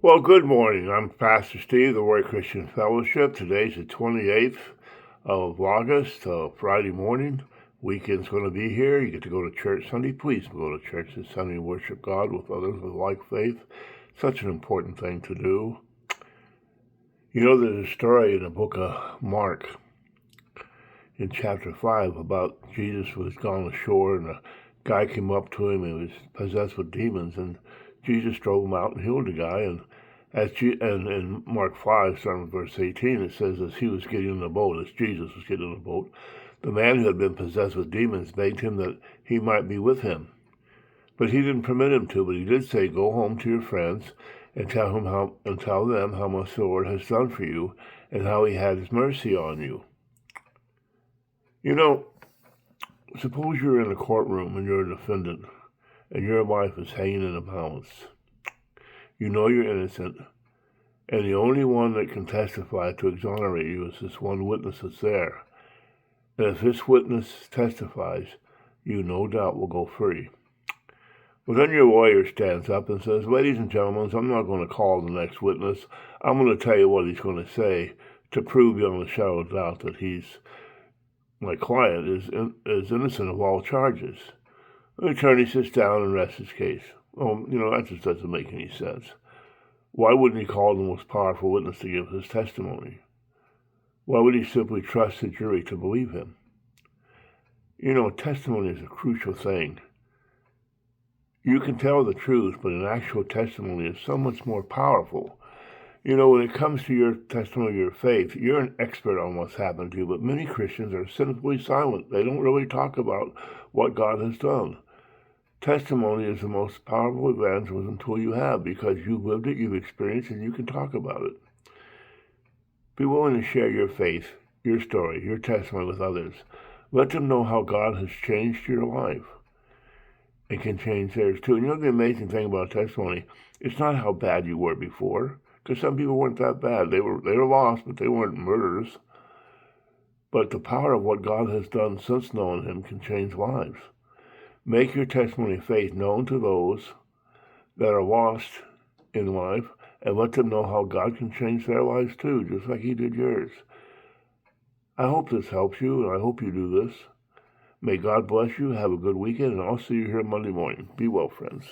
Well, good morning. I'm Pastor Steve, the Word Christian Fellowship. Today's the 28th of August, Friday morning. Weekend's going to be here. You get to go to church Sunday. Please go to church this Sunday and worship God with others with like faith. Such an important thing to do. You know, there's a story in the book of Mark in chapter 5 about Jesus was gone ashore and a guy came up to him and was possessed with demons, and Jesus drove him out and healed the guy. And in Mark 5, starting with verse 18, it says, as he was getting in the boat, as Jesus was getting in the boat, the man who had been possessed with demons begged him that he might be with him. But he didn't permit him to, but he did say, go home to your friends and tell them how much the Lord has done for you and how he had his mercy on you. You know, suppose you're in a courtroom and you're a defendant and your life is hanging in the balance. You know you're innocent, and the only one that can testify to exonerate you is this one witness that's there. And if this witness testifies, you no doubt will go free. Well, then your lawyer stands up and says, ladies and gentlemen, I'm not going to call the next witness. I'm going to tell you what he's going to say to prove beyond a shadow of doubt that my client is innocent of all charges. The attorney sits down and rests his case. Oh, that just doesn't make any sense. Why wouldn't he call the most powerful witness to give his testimony? Why would he simply trust the jury to believe him? Testimony is a crucial thing. You can tell the truth, but an actual testimony is so much more powerful. When it comes to your testimony of your faith, you're an expert on what's happened to you, but many Christians are simply silent. They don't really talk about what God has done. Testimony is the most powerful evangelism tool you have because you've lived it, you've experienced it, and you can talk about it. Be willing to share your faith, your story, your testimony with others. Let them know how God has changed your life and can change theirs too. And the amazing thing about testimony, it's not how bad you were before, because some people weren't that bad. They were lost, but they weren't murderers. But the power of what God has done since knowing him can change lives. Make your testimony of faith known to those that are lost in life and let them know how God can change their lives too, just like he did yours. I hope this helps you, and I hope you do this. May God bless you. Have a good weekend, and I'll see you here Monday morning. Be well, friends.